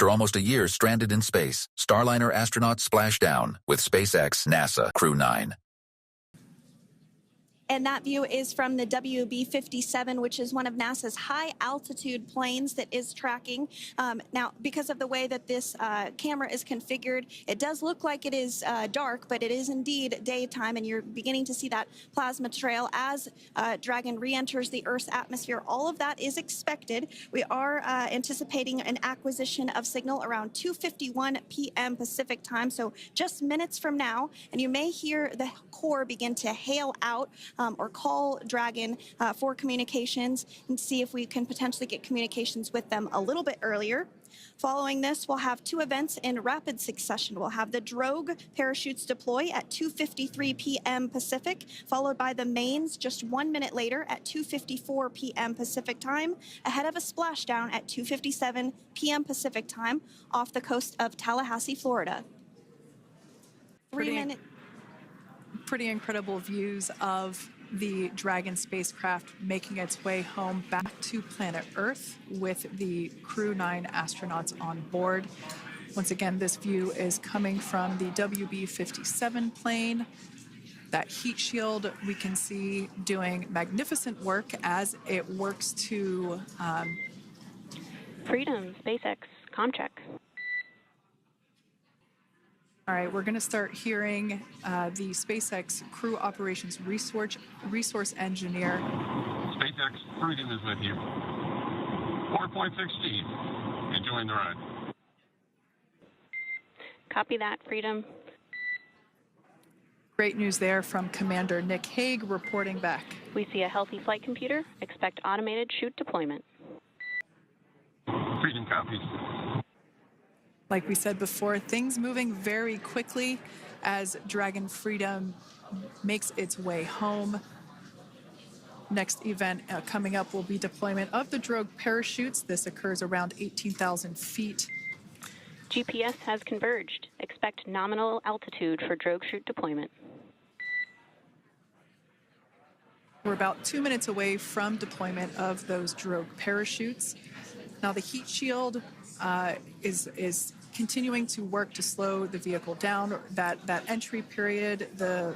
After almost a year stranded in space, Starliner astronauts splash down with SpaceX NASA Crew 9. And that view is from the WB-57, which is one of NASA's high-altitude planes that is tracking. Now, because of the way that this camera is configured, it does look like it is dark, but it is indeed daytime, and you're beginning to see that plasma trail as Dragon re-enters the Earth's atmosphere. All of that is expected. We are anticipating an acquisition of signal around 2:51 p.m. Pacific time, so just minutes from now, and you may hear the core begin to hail out or call Dragon for communications and see if we can potentially get communications with them a little bit earlier. Following this, we'll have two events in rapid succession. We'll have the drogue parachutes deploy at 2:53 p.m. Pacific, followed by the mains just 1 minute later at 2:54 p.m. Pacific time, ahead of a splashdown at 2:57 p.m. Pacific time off the coast of Tallahassee, Florida. Pretty incredible views of the Dragon spacecraft making its way home back to planet Earth with the Crew 9 astronauts on board. Once again, this view is coming from the WB-57 plane. That heat shield we can see doing magnificent work as it works to... Freedom, SpaceX, ComCheck. All right, we're going to start hearing the SpaceX Crew Operations Resource Engineer. SpaceX Freedom is with you. 4.16. Enjoying the ride. Copy that, Freedom. Great news there from Commander Nick Hague reporting back. We see a healthy flight computer. Expect automated chute deployment. Freedom copies. Like we said before, things moving very quickly as Dragon Freedom makes its way home. Next event coming up will be deployment of the drogue parachutes. This occurs around 18,000 feet. GPS has converged. Expect nominal altitude for drogue chute deployment. We're about 2 minutes away from deployment of those drogue parachutes. Now the heat shield is continuing to work to slow the vehicle down. That entry period, the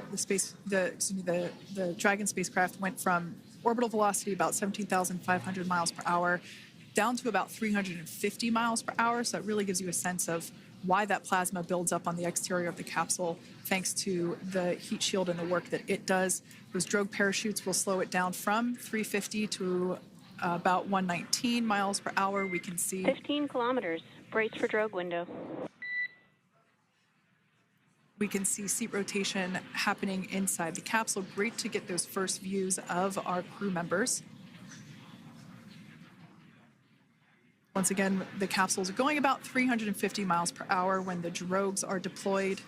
Dragon spacecraft went from orbital velocity about 17,500 miles per hour down to about 350 miles per hour. So that really gives you a sense of why that plasma builds up on the exterior of the capsule, thanks to the heat shield and the work that it does. Those drogue parachutes will slow it down from 350 to about 119 miles per hour. We can see 15 kilometers. Brace for drogue window. We can see seat rotation happening inside the capsule. Great to get those first views of our crew members. Once again, the capsules are going about 350 miles per hour when the drogues are deployed.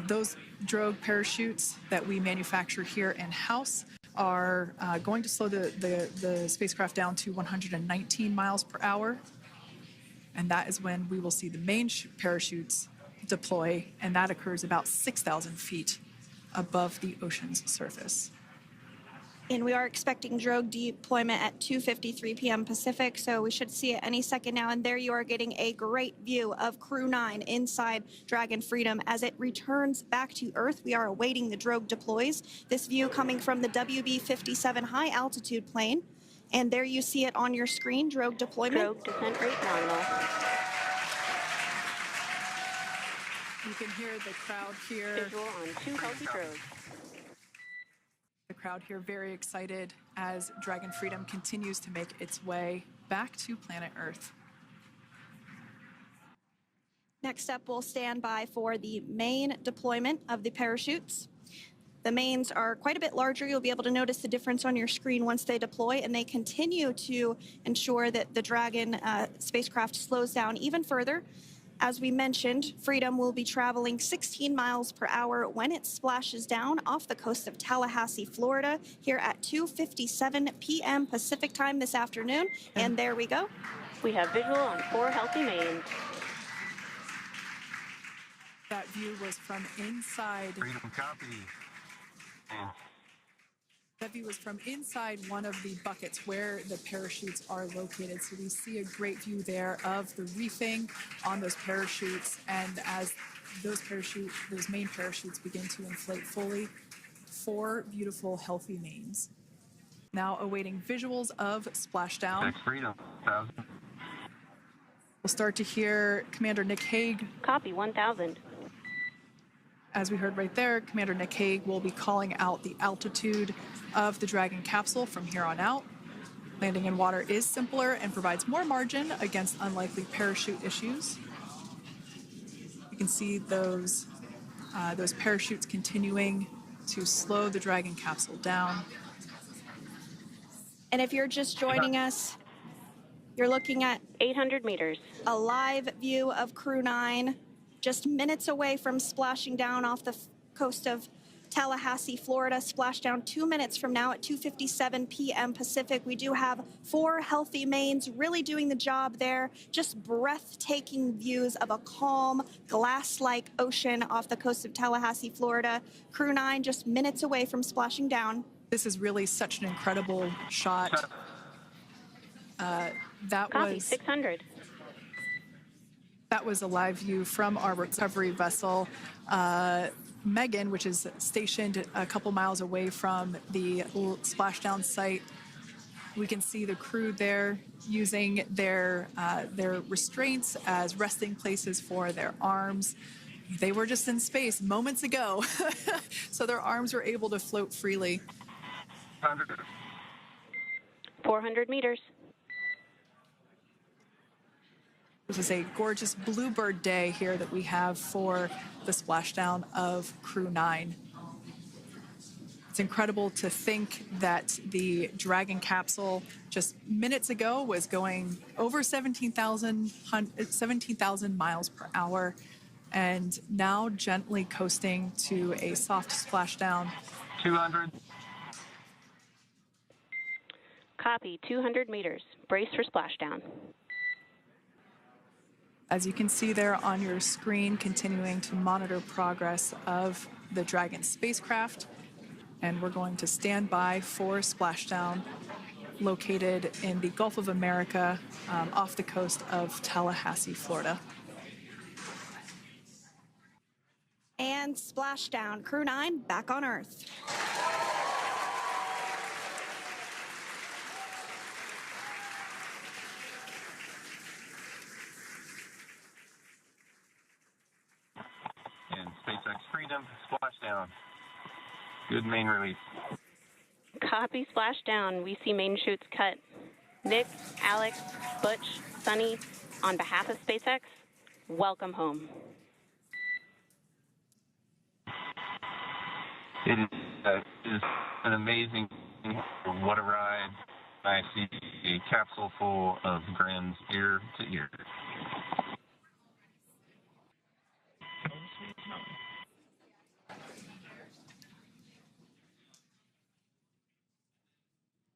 Those drogue parachutes that we manufacture here in-house are going to slow the spacecraft down to 119 miles per hour. And that is when we will see the main parachutes deploy, and that occurs about 6,000 feet above the ocean's surface. And we are expecting drogue deployment at 2:53 p.m. Pacific, so we should see it any second now. And there you are getting a great view of Crew 9 inside Dragon Freedom as it returns back to Earth. We are awaiting the drogue deploys. This view coming from the WB-57 high-altitude plane. And there you see it on your screen, drogue deployment. Drogue descent rate nominal. You can hear the crowd here. Visual on 2 healthy drogues. The crowd here very excited as Dragon Freedom continues to make its way back to planet Earth. Next up, we'll stand by for the main deployment of the parachutes. The mains are quite a bit larger. You'll be able to notice the difference on your screen once they deploy, and they continue to ensure that the Dragon spacecraft slows down even further. As we mentioned, Freedom will be traveling 16 miles per hour when it splashes down off the coast of Tallahassee, Florida, here at 2:57 p.m. Pacific time this afternoon. And there we go. We have visual on 4 healthy mains. That view was from inside. Freedom copy. That view is from inside one of the buckets where the parachutes are located. So we see a great view there of the reefing on those parachutes. And as those main parachutes begin to inflate fully, 4 beautiful, healthy mains. Now awaiting visuals of splashdown. Next freedom, 1,000. We'll start to hear Commander Nick Hague. Copy, 1,000. As we heard right there, Commander Nick Hague will be calling out the altitude of the Dragon capsule from here on out. Landing in water is simpler and provides more margin against unlikely parachute issues. You can see those parachutes continuing to slow the Dragon capsule down. And if you're just joining us, you're looking at 800 meters. a live view of Crew 9, just minutes away from splashing down off the coast of Tallahassee, Florida. Splashdown 2 minutes from now at 2:57 p.m. Pacific. We do have 4 healthy mains really doing the job there. Just breathtaking views of a calm, glass-like ocean off the coast of Tallahassee, Florida. Crew 9 just minutes away from splashing down. This is really such an incredible shot. Copy, 600. That was a live view from our recovery vessel, Megan, which is stationed a couple miles away from the splashdown site. We can see the crew there using their restraints as resting places for their arms. They were just in space moments ago, so their arms were able to float freely. 400 meters. This is a gorgeous bluebird day here that we have for the splashdown of Crew 9. It's incredible to think that the Dragon capsule just minutes ago was going over 17,000 miles per hour and now gently coasting to a soft splashdown. 200. Copy, 200 meters. Brace for splashdown. As you can see there on your screen, continuing to monitor progress of the Dragon spacecraft. And we're going to stand by for splashdown located in the Gulf of America off the coast of Tallahassee, Florida. And splashdown. Crew 9 back on Earth. And SpaceX Freedom, splashdown. Good main release. Copy, splashdown. We see main chutes cut. Nick, Alex, Butch, Sunny, on behalf of SpaceX, welcome home. It is an amazing, what a ride. I see a capsule full of grins ear to ear.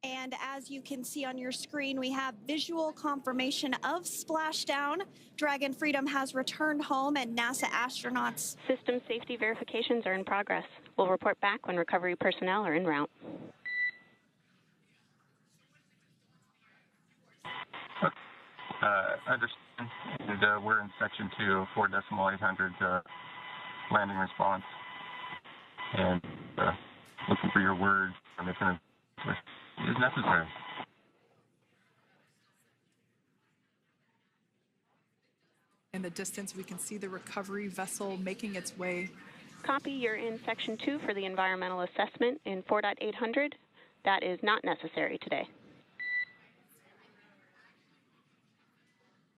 And as you can see on your screen, we have visual confirmation of splashdown. Dragon Freedom has returned home and NASA astronauts. System safety verifications are in progress. We'll report back when recovery personnel are en route. Understand. And, we're in section 2, 4.800 landing response. And looking for your words if it is necessary. In the distance, we can see the recovery vessel making its way. Copy, you're in section 2 for the environmental assessment in 4.800. That is not necessary today.